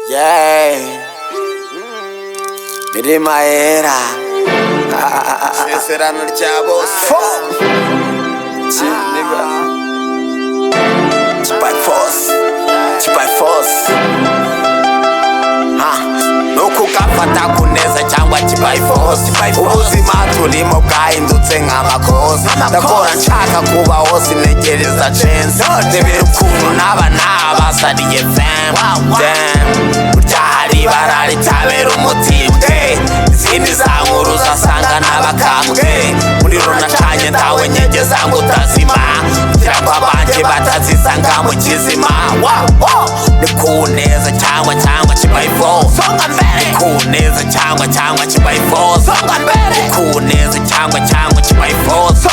Yeah, Mirimayera Isezerano rya bose kibyforce nuko ugafata kuneza cyangwa kibyforce ubuzima turimo bwahindutse nk'amakosa ndakora nshaka kubaho sinegereza chance ndebera ukuntu naba nabasariye burya hari ibara ritabera umutibwe izindi za nkuru zasanga n'abakambwe umuriro nacanye ntawe nyegeza ngo utazima kugira ngo abanjye batazisanga mu kizima ni kuneza cyangwa kibyforce ni kuneza cyangwa kibyforce ni kuneza cyangwa kibyforce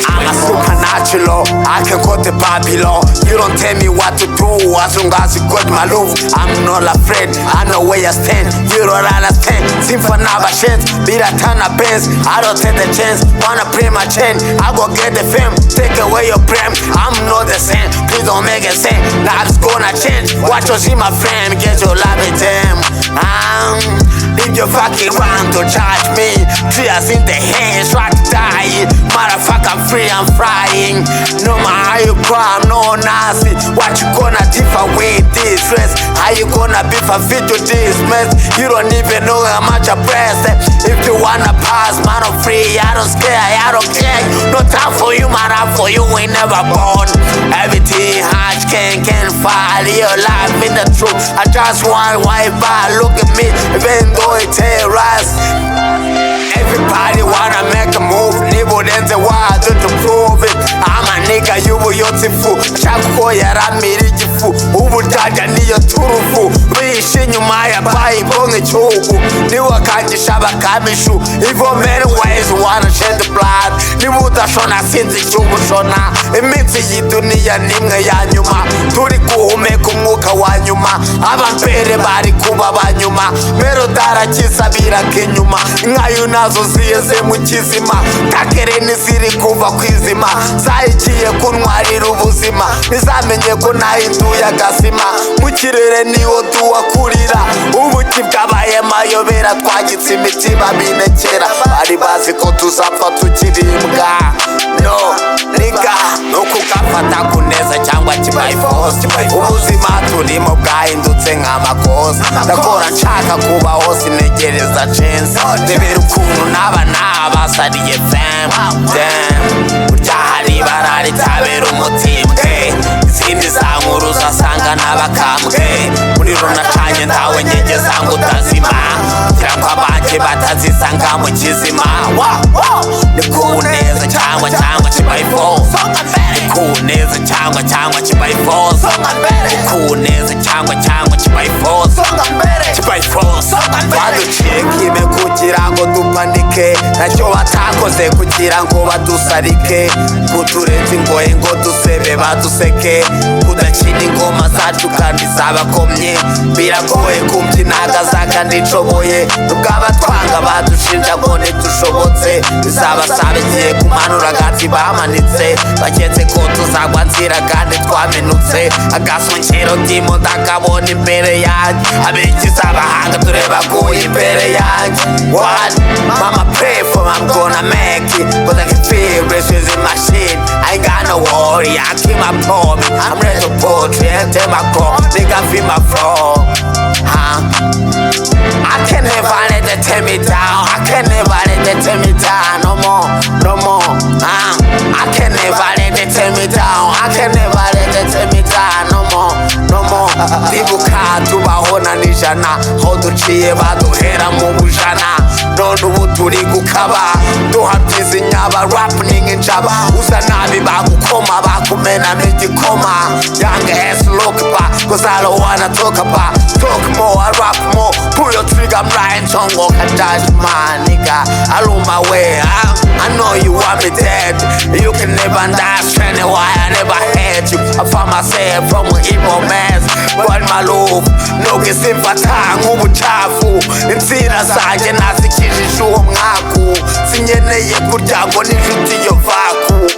I'm a supernatural, I can go to Babylon. You don't tell me what to do as long as you got my love. I'm not afraid, I know where you stand. You don't understand, seem for never chance. Beat a ton of bands, I don't take the chance. Wanna play my chain, I go get the fame. Take away your prem, I'm not the same. Please don't make a sense, now it's gonna change. Watch your see my friend, get your love with them. Leave your fucking round to charge me. Tears in the hands, try to die. Motherfucker, I'm free, I'm flying. No matter how you cry, I'm no Nazi. What you gonna differ with this dress? How you gonna be for fit to this mess? You don't even know how much I press. If you wanna pass, man, I'm free. I don't scare, I don't care. No time for you, man, I'm for you, ain't never born. Everything hard can fall. Your life in the truth. I just want white bar. Look at me, even though it terrorize. Everybody wanna make a move. Nibo denze wazo to prove it. I'm a nigga, yubu yotifu. Chakuko yaramira igifu. Ubutaja niyo turufu. Bishi nyuma ya bayi bonge chugu. Niwa kanjisha bakamishu. Ivo many ways wanna shed the blood. Nibu utashona sinzi chugu shona. Imitsi y'iduniya nimwe ya nyuma. Turi guhumeka umwuka wa nyuma. Abambere bari kuba banyuma. Mero darakisabira kinyuma. Nkayo nazo ziyeze mu kizima. Kakere niziri kuva kwizima. Zayigiye kuntwarira ubuzima. Nizamenye ko nahinduye agasima. Mu kirere niho tuwakurira. Ubuki bwabaye mayobera. Twagitse imitima binekera. Bari bazi ko tuzapfa tukirimbwa. No nigga, nuko ugafata kuneza cyangwa kibyforce. Ubuzima turimo bwahindutse nk'amakosa ndakora nshaka kubaho sinegereza chance ndebera ukuntu naba nabasariye burya hari ibara ritabera umutibwe izindi za nkuru zasanga n'abakambwe umuriro nacanye ntawe nyegeza ngo utazima kugira ngo abanjye batazisanga mu kizima ni kuneza cyangwa kibyforce ni kuneza cyangwa kibyforce ni kuneza cyangwa kibyforce baduciye kime kugira ngo dupanike nacyo batakoze kugira ngo badusarike kuturenza ingoye ngo dusebe baduseke kudakina ingoma zacu kandi zabakomye biragoye kumbyinaga zaga ndishoboye nubwo abatwanga badushinja ngo ntitushobotse bizabasaba igihe kumanura agati bamanitse baketse ko tuzagwa nzira kandi twamenutse agasongero ndimo ndakabona imbere yanjye abigize abahanga tureba guye imbere yanjye mama pray for I'm gonna make it but I can feel this is in my shit I ain't got no worry I keep my promise I'm ready to poetry and take my call nigga feel my flow I can never let them tear me down I can never let them tear me down no more I can never let them tear me down I can never let them tear me down no more ndibuka tubahona n'ijana aho duciye baduhera mu bujana none ubu turi gukaba duhabyiza inyaba rap n'injaba usa nabi bagukoma bakumenamo igikoma young ass look back cause I don't wanna talk more I rap more pull your trigger I'm lying tongue walk and dash man nigga I lose my way I know you want me dead you can never understand why I never had you I found myself from an evil mess but my love nuko simfata nk'ubucafu inzira zanjye nazikijije uwo mwaku sinyeneye kurya ngo n'inshuti yo vaku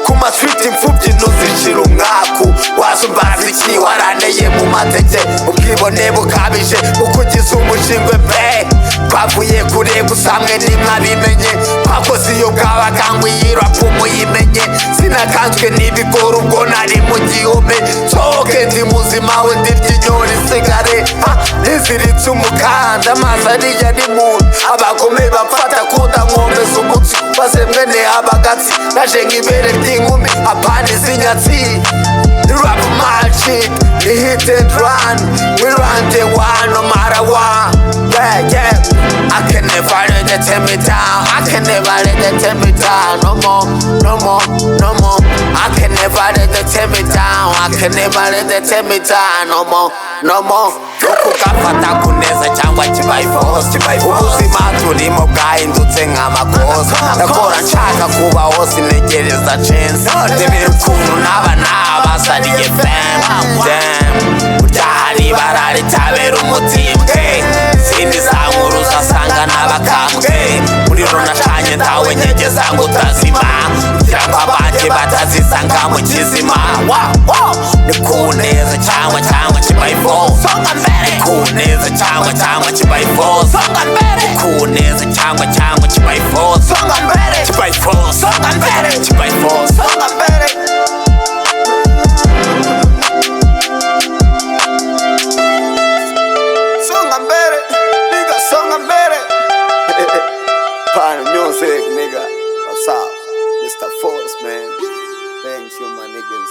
ku maswiti imfubyi ntuzishira umwaku wazumbaza iki waraneye mu mateke, ubwibone bukabije bukugize umushingwe pe. Twavuye kure gusa mwe ntimwabimenye, twakoze iyo bwabaga ngo iyi rap muyimenye. Sinakanzwe n'ibigori ubwo nari mu gihome, nsohoke ndi muzima we ndirya inyoni isigare ntiziritse umukanda. Amazi ariya ari muntu, abagome bapfata kuda nkomeza umutsi, maze mwene abagatsi naje nk'ibere ry'inkumi apana iz'inyatsi. Rap magic, we hit and run, we run the one no matter what. Yeah, yeah, I can never let them tear me down, I can never let them tear me down. No more, no more, no more. I can never let them tear me down, I can never let them tear me down. No more, no more. Ukugafata kuneza cyangwa kibyforce, ubuzima turimo bwahindutse nk'amakosa. Ndakora nshaka kubaho sinegereza chance, ndebera ukuntu n'aba nabasariye fam. Damn, burya hari ibara ritabera umutimbwe, izindi za nkuru zasanga n'abakambwe. Umuriro nacanye ntawe nyegeza ngo utazima, kugira ngo abanjye batazisanga mu kizima. Ni kuneza cyangwa kibyforce, ni kuneza cyangwa kibyforce, ni kuneza cyangwa kibyforce, kibyforce, kibyforce. Songa mbere, nigga, songa mbere. Pan music, nigga. What's up? Mr. Force, man. Thank you, my niggas.